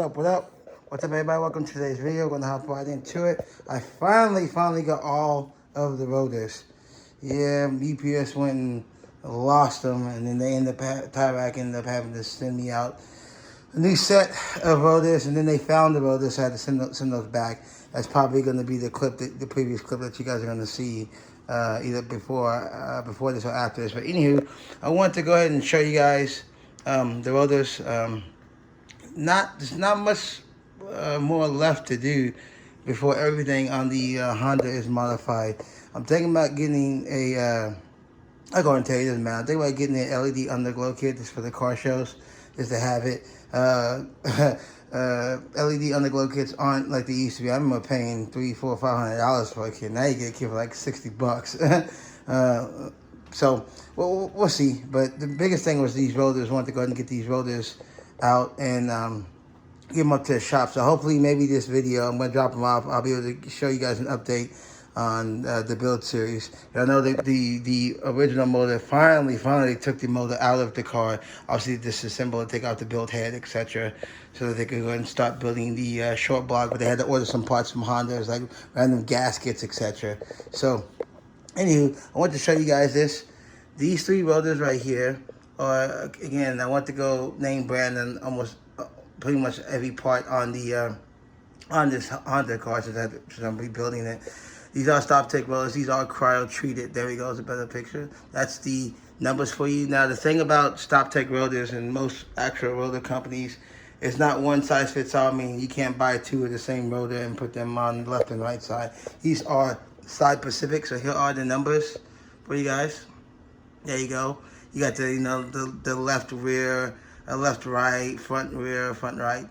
What up? What's up, everybody? Welcome to today's video. We're gonna hop right into it. I finally got all of the rotors. Yeah, UPS went and lost them, and then they ended up, Tyvek ended up having to send me out a new set of rotors, and then they found the rotors, so I had to send those back. That's probably going to be the clip, the previous clip that you guys are going to see either before this or after this. But anywho, I want to go ahead and show you guys the rotors. There's not much more left to do before everything on the Honda is modified. I'm thinking about getting a, I'll go and tell you, it doesn't matter. I'm thinking about getting an LED underglow kit just for the car shows, just to have it. LED underglow kits aren't like they used to be. I remember paying $300, $400, $500 for a kit. Now you get a kit for like $60. So we'll see. But the biggest thing was these rotors. I wanted to go ahead and get these rotors out and get them up to the shop. So hopefully maybe this video, I'm going to drop them off. I'll be able to show you guys an update on the build series. I know that the original motor finally took the motor out of the car. Obviously disassemble it, take out the build head, etc., so that they could go ahead and start building the short block. But they had to order some parts from Honda, like random gaskets, etc. So anywho, I want to show you guys this. These three rotors right here are, again, I want to go name brand and almost pretty much every part on the on this Honda car, since I'm rebuilding it. These are Stoptech rotors. These are cryo treated. There we go. It's a better picture. That's the numbers for you. Now, the thing about Stoptech rotors and most actual rotor companies, it's not one size fits all. I mean, you can't buy two of the same rotor and put them on the left and right side. These are side specific. So here are the numbers for you guys. There you go. You got the, the left rear, left right, front rear, front right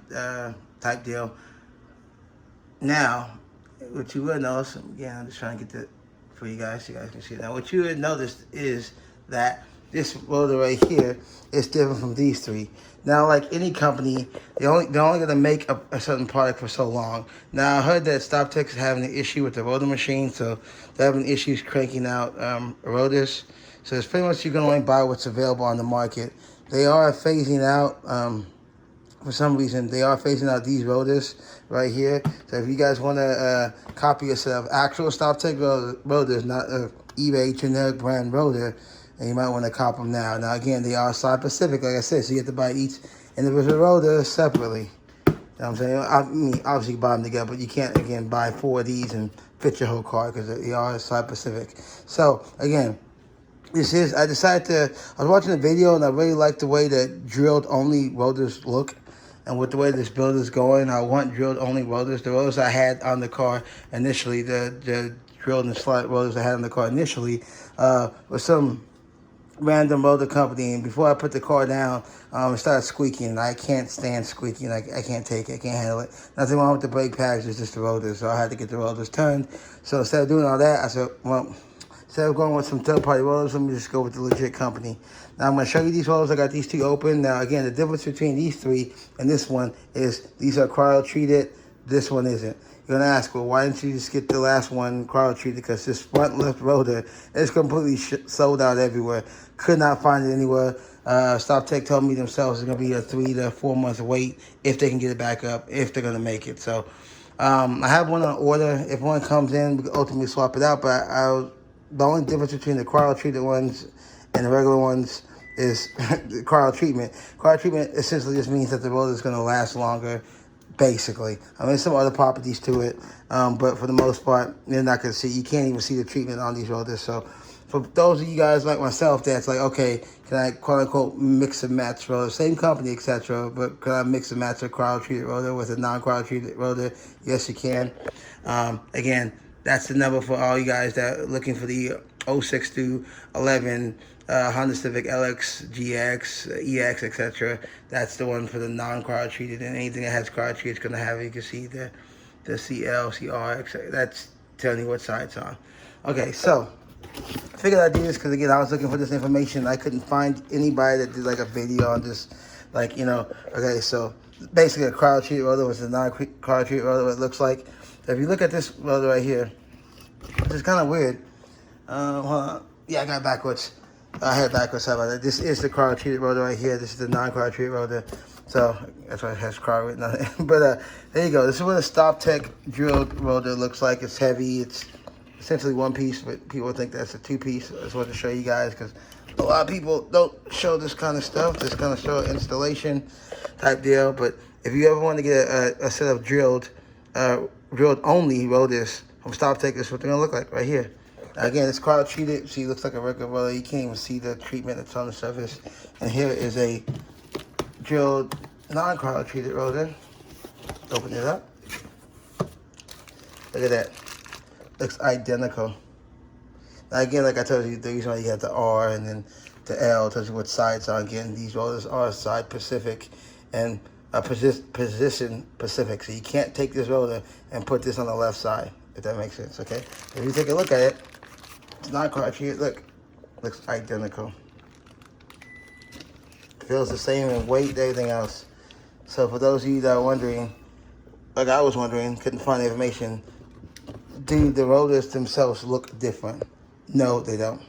type deal. Now, what you will notice, again, I'm just trying to get that for you guys so you guys can see it. Now, what you would notice is that this rotor right here is different from these three. Now, like any company, they're only going to make a certain product for so long. Now, I heard that Stoptech is having an issue with the rotor machine, so they're having issues cranking out rotors. So it's pretty much you can only buy what's available on the market. They are phasing out, for some reason, they are phasing out these rotors right here. So if you guys want to copy a set of actual Stoptech rotors, not a eBay generic brand rotor, and you might want to cop them now. Now, again, they are side specific, like I said, so you have to buy each individual rotor separately. You know what I'm saying? I mean, obviously you buy them together, but you can't, again, buy 4 of these and fit your whole car because they are side specific. So, again, I decided I was watching a video and I really liked the way that drilled only rotors look. And with the way this build is going, I want drilled only rotors. The rotors I had on the car initially, the drilled and slot rotors I had on the car initially, was some random rotor company. And before I put the car down, it started squeaking. I can't stand squeaking. I can't take it. I can't handle it. Nothing wrong with the brake pads, it's just the rotors. So I had to get the rotors turned. So instead of doing all that, I said, well, instead of going with some third-party rotors, let me just go with the legit company. Now, I'm going to show you these rotors. I got these two open. Now, again, the difference between these three and this one is these are cryo-treated. This one isn't. You're going to ask, well, why didn't you just get the last one cryo-treated? Because this front left rotor is completely sold out everywhere. Could not find it anywhere. Stoptech told me themselves it's going to be a 3 to 4 month wait if they can get it back up, if they're going to make it. So, I have one on order. If one comes in, we can ultimately swap it out. But the only difference between the cryo-treated ones and the regular ones is the cryo treatment. Cryo treatment essentially just means that the rotor is going to last longer, basically. I mean, some other properties to it, but for the most part, you're not going to see. You can't even see the treatment on these rotors. So for those of you guys like myself that's like, okay, can I quote-unquote mix and match rotor? Same company, etc., but can I mix and match a cryo-treated rotor with a non-cryo-treated rotor? Yes, you can. Again, that's the number for all you guys that are looking for the 06 to 11 Honda Civic LX, GX, EX, etc. That's the one for the non-cryo-treated, and anything that has cryo-treated is going to have it. You can see the CL, CR, etc. That's telling you what side it's on. Okay, so I figured I'd do this because, again, I was looking for this information. I couldn't find anybody that did like a video on this, like, okay, so basically a cryo-treated rotor was a non-cryo-treated rotor, what it looks like. So if you look at this rotor right here, which is kind of weird. Hold on. Yeah, I got it backwards. I had it backwards. How about that? This is the cryo-treated rotor right here. This is the non-cryo-treated rotor. So that's why it has car written on it. But there you go. This is what a Stoptech drilled rotor looks like. It's heavy. It's essentially one piece, but people think that's a two-piece. I just wanted to show you guys because a lot of people don't show this kind of stuff. This kind of show installation type deal. But if you ever want to get a set of drilled only rotors from Stoptech, this is what they're gonna look like right here. Again, it's cryo treated. See, it looks like a regular rotor. You can't even see the treatment that's on the surface. And here is a drilled non-cryo treated rotor. Open it up. Look at that. Looks identical. Now again, like I told you, the reason why you have the R and then the L tells you what side it's on. Again, these rotors are side specific and position specific. So you can't take this rotor and put this on the left side, if that makes sense, okay? If you take a look at it, it's not cryo treated. Look, looks identical. Feels the same in weight, everything else. So for those of you that are wondering, like I was wondering, couldn't find the information, do the rotors themselves look different? No, they don't.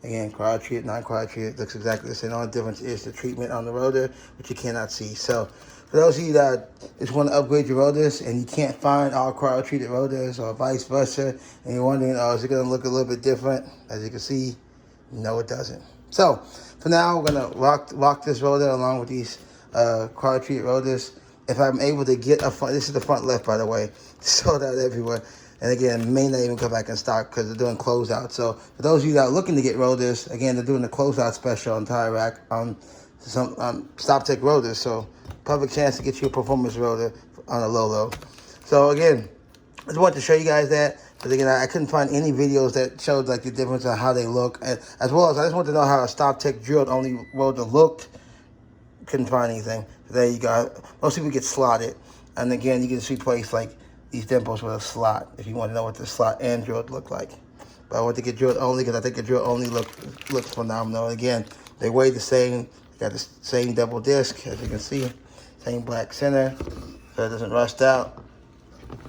Again, cryo treated, non-cryo treated, looks exactly the same. The only difference is the treatment on the rotor, which you cannot see. So for those of you that just want to upgrade your rotors and you can't find all cryo treated rotors or vice versa, and you're wondering, oh, is it going to look a little bit different? As you can see, no, it doesn't. So for now, we're gonna rock this rotor along with these cryo treated rotors. If I'm able to get a front, this is the front left, by the way, sold out everywhere. And again, may not even come back in stock because they're doing closeout. So for those of you that are looking to get rotors, again, they're doing the closeout special on Tire Rack on some Stoptech rotors. So perfect chance to get you a performance rotor on a low. So again, I just wanted to show you guys that. But again, I couldn't find any videos that showed like the difference on how they look, as well as I just wanted to know how a Stoptech drilled only rotor looked. Couldn't find anything. So there you go. Most people get slotted, and again, you can just replace like these dimples with a slot if you want to know what the slot and drilled look like. But I want to get drilled only because I think the drill only looks phenomenal. Again, they weigh the same. They got the same double disc, as you can see, same black center, so it doesn't rust out.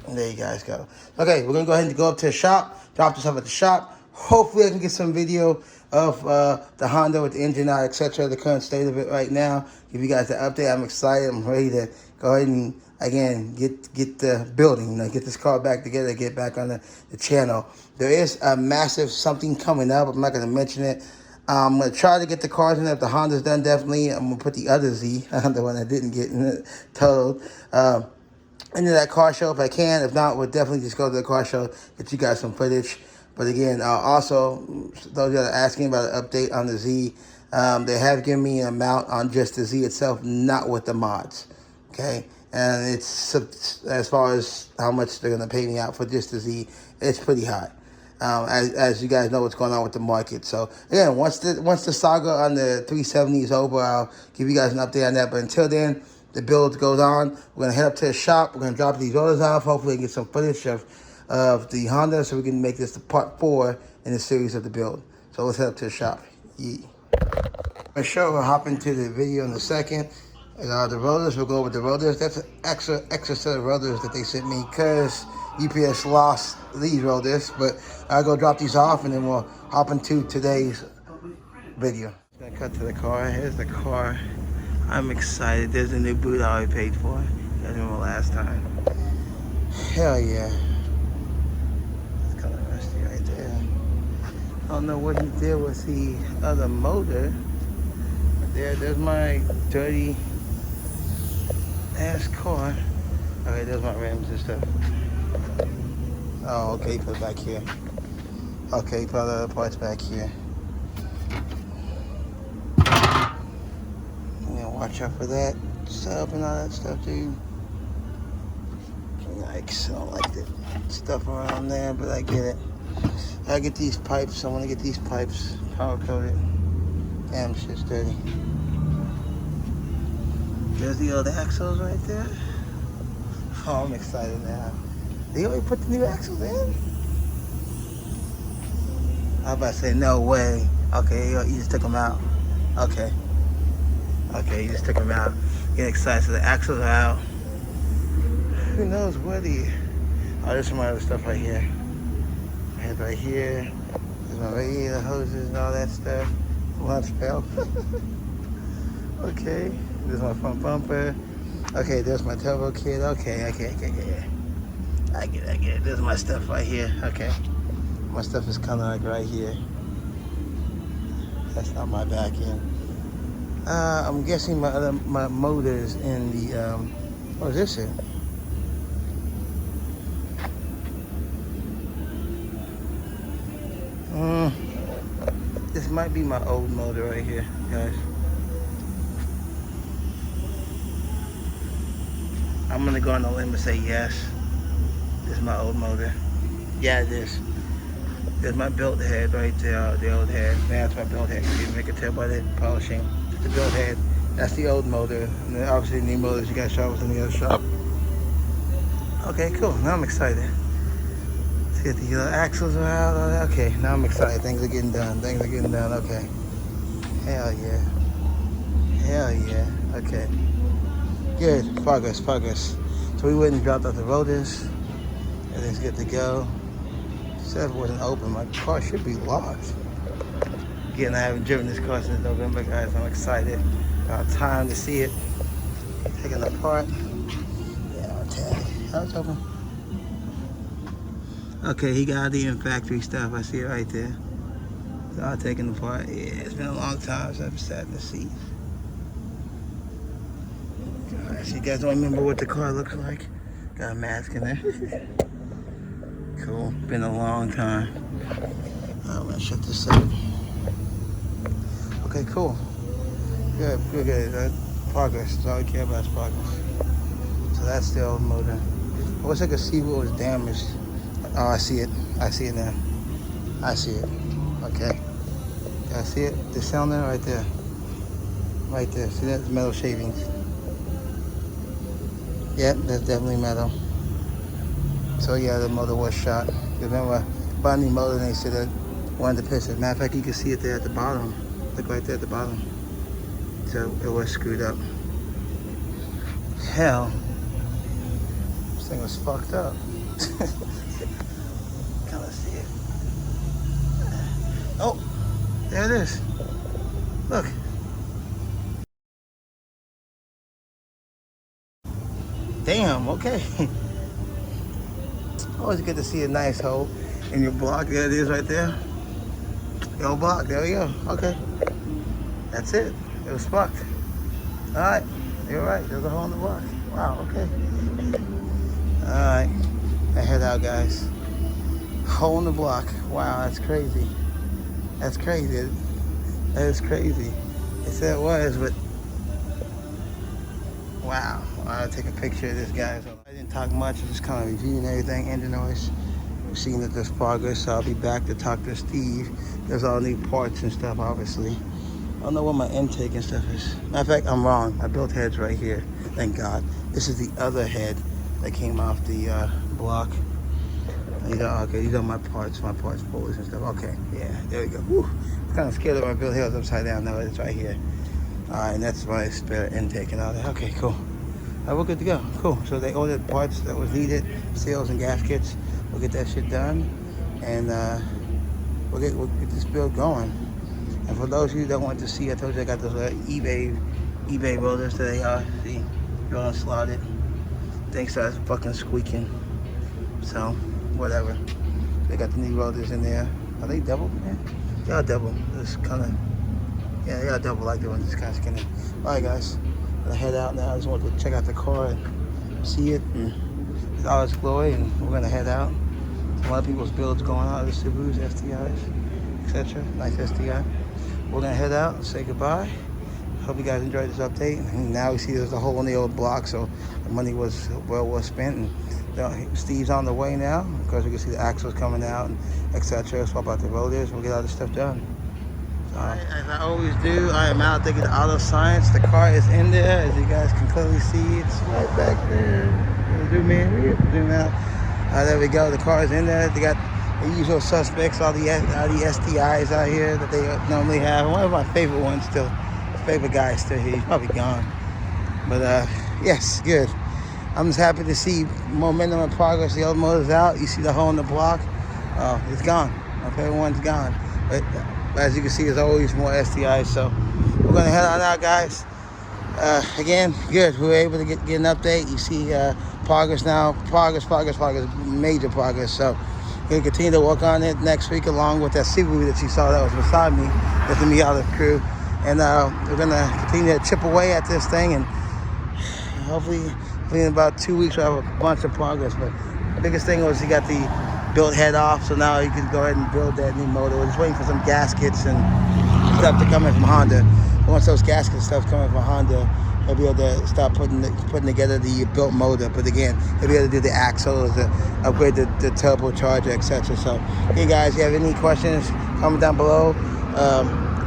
And there you guys go. Okay, we're gonna go ahead and go up to the shop, drop this off at the shop. Hopefully I can get some video of the Honda with the engine out, etc., the current state of it right now. Give you guys the update. I'm excited. I'm ready to go ahead and again get the building, get this car back together, get back on the channel. There is a massive something coming up. I'm not gonna mention it. I'm gonna try to get the cars in. If the Honda's done, definitely I'm gonna put the other Z, the one I didn't get totaled, into that car show if I can. If not, we'll definitely just go to the car show, get you guys some footage. But again, also, those that are asking about an update on the Z, they have given me an amount on just the Z itself, not with the mods, okay? And it's, as far as how much they're going to pay me out for just the Z, it's pretty high. As you guys know what's going on with the market. So again, once the saga on the 370 is over, I'll give you guys an update on that. But until then, the build goes on. We're going to head up to the shop. We're going to drop these rotors off. Hopefully get some footage of the Honda so we can make this the part 4 in the series of the build. So let's head up to the shop. Yeah. I'm sure we'll hop into the video in a second. The rotors, we'll go over the rotors. That's an extra set of rotors that they sent me because UPS lost these rotors. But I'll go drop these off and then we'll hop into today's video. Gonna cut to the car. Here's the car. I'm excited. There's a new boot I already paid for. You guys remember last time? Hell yeah. It's kind of rusty right there. I don't know what he did with the other motor. But there's my dirty ass car. Okay, there's my rims and stuff. Oh, okay, put it back here. Okay, put the other parts back here. Watch out for that stuff and all that stuff, dude. Yikes, I don't like the stuff around there, but I get it. I get these pipes. I want to get these pipes power coated. Damn, shit's dirty. There's the old axles right there. Oh, I'm excited now. They already put the new axles in? I was about to say, no way. Okay, you just took them out. Okay. Okay, you just took them out. Get excited. So the axles are out. Who knows what oh, there's some other stuff right here. Right here. There's my radiator hoses and all that stuff. Lunch pail. Okay. This is my front bumper. Okay, there's my turbo kit. Okay. I get it. There's my stuff right here. Okay. My stuff is kind of like right here. That's not my back end. I'm guessing my motor's in the, what is this here? This might be my old motor right here, guys. I'm gonna go on the limb and say yes. This is my old motor. Yeah, it is. There's my built head right there, the old head. That's my built head. You can tell by the polishing. The built head, that's the old motor. And then obviously the new motors you guys shop within the other shop. Okay, cool. Now I'm excited. Let's get the axles out. Okay, now I'm excited. Things are getting done. Okay. Hell yeah. Okay. Good. Progress. So we went and dropped out the Rotors. Everything's good to go. Said it wasn't open. My car should be locked. Again, I haven't driven this car since November, guys. I'm excited. Got time to see it. Taking it apart. Yeah, I'll tag. How it's open? Okay, he got the factory stuff. I see it right there. So I'll take it apart. Yeah, it's been a long time since I've sat in the seat. So you guys don't remember what the car looks like? Got a mask in there. Cool. Been a long time. I'm gonna shut this up. Okay, cool. Good. Progress. That's all we care about is progress. So that's the old motor. I wish I could see what was damaged. Oh, I see it now. I see it. Okay. I see it. The cylinder right there. See that? Metal shavings. Yep, that's definitely metal. So yeah, the motor was shot. Remember, buying the motor and they said that wanted to piss it. Matter of fact, you can see it there at the bottom. Look right there at the bottom. So it was screwed up. Hell, this thing was fucked up. Kind of see it. Oh, there it is. Look. Damn, okay. Always good to see a nice hole in your block. There it is right there. Your block, there we go. Okay. That's it. It was fucked. Alright, you're right. There's a hole in the block. Wow, okay. Alright. I head out, guys. Hole in the block. Wow, that's crazy. That is crazy. They said it was, but wow. I'll take a picture of this, guys. I didn't talk much, just kind of reviewing everything, engine noise. We've seen that there's progress, so I'll be back to talk to Steve. There's all new parts and stuff, obviously. I don't know what my intake and stuff is. Matter of fact, I'm wrong. My built head's right here. Thank God. This is the other head that came off the block. Okay, these are my parts pullers and stuff. Okay, yeah, there we go. Whew. I'm kind of scared that my built head was upside down. No, it's right here. And that's my spare intake and all that. Okay, cool. We're good to go. Cool. So they ordered parts that was needed, seals and gaskets. We'll get that shit done, and we'll get this build going. And for those of you that want to see, I told you I got those eBay Rotors that they are. See, they're all slotted. Thing starts fucking squeaking. So, whatever. They got the new Rotors in there. Are they double? Yeah, they are double. It's kind of, yeah, they are double like the ones just kind of skinny. All right, guys. I head out now. I just want to check out the car and see it and it's all its glory, and we're gonna head out. A lot of people's builds going on, the Subarus, STIs, etc. Nice STI. We're gonna head out and say goodbye. Hope you guys enjoyed this update. And now we see there's a hole in the old block, so the money was well spent. And Steve's on the way now. Of course, we can see the axles coming out, and etc. Swap out the rotors. We'll get all this stuff done. As I always do, I am out taking auto science. The car is in there, as you guys can clearly see. It's right back there. Zoom out. There we go. The car is in there. They got the usual suspects, all the STIs out here that they normally have. One of my favorite ones still, favorite guy is still here. He's probably gone. But yes, good. I'm just happy to see momentum and progress. The old motor's out. You see the hole in the block. It's gone. My favorite one's gone. But as you can see, there's always more STIs, so we're gonna head on out, guys. Again, good. We were able to get an update. You see progress now. Progress, major progress. So we're going to continue to work on it next week along with that Civic that you saw that was beside me. That's going to be out of the crew. And we're going to continue to chip away at this thing. And hopefully in about 2 weeks we'll have a bunch of progress. But the biggest thing was you got the built head off. So now you can go ahead and build that new motor. We're just waiting for some gaskets and stuff to come in from Honda. Once those gaskets stuff come in from Honda, he'll be able to start putting together the built motor. But again, he'll be able to do the axles, upgrade the turbocharger, etc. So, hey guys, if you have any questions, comment down below.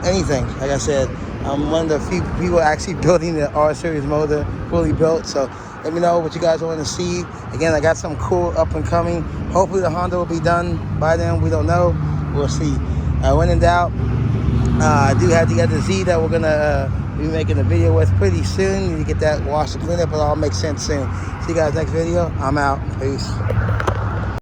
Anything, like I said, I'm one of the few people actually building the R Series motor fully built. So let me know what you guys want to see. Again, I got some cool up and coming. Hopefully the Honda will be done by then. We don't know. We'll see. When in doubt, I do have to get the Z that we're going to be making a video with pretty soon. You get that wash and clean up. It'll all make sense soon. See you guys next video. I'm out. Peace.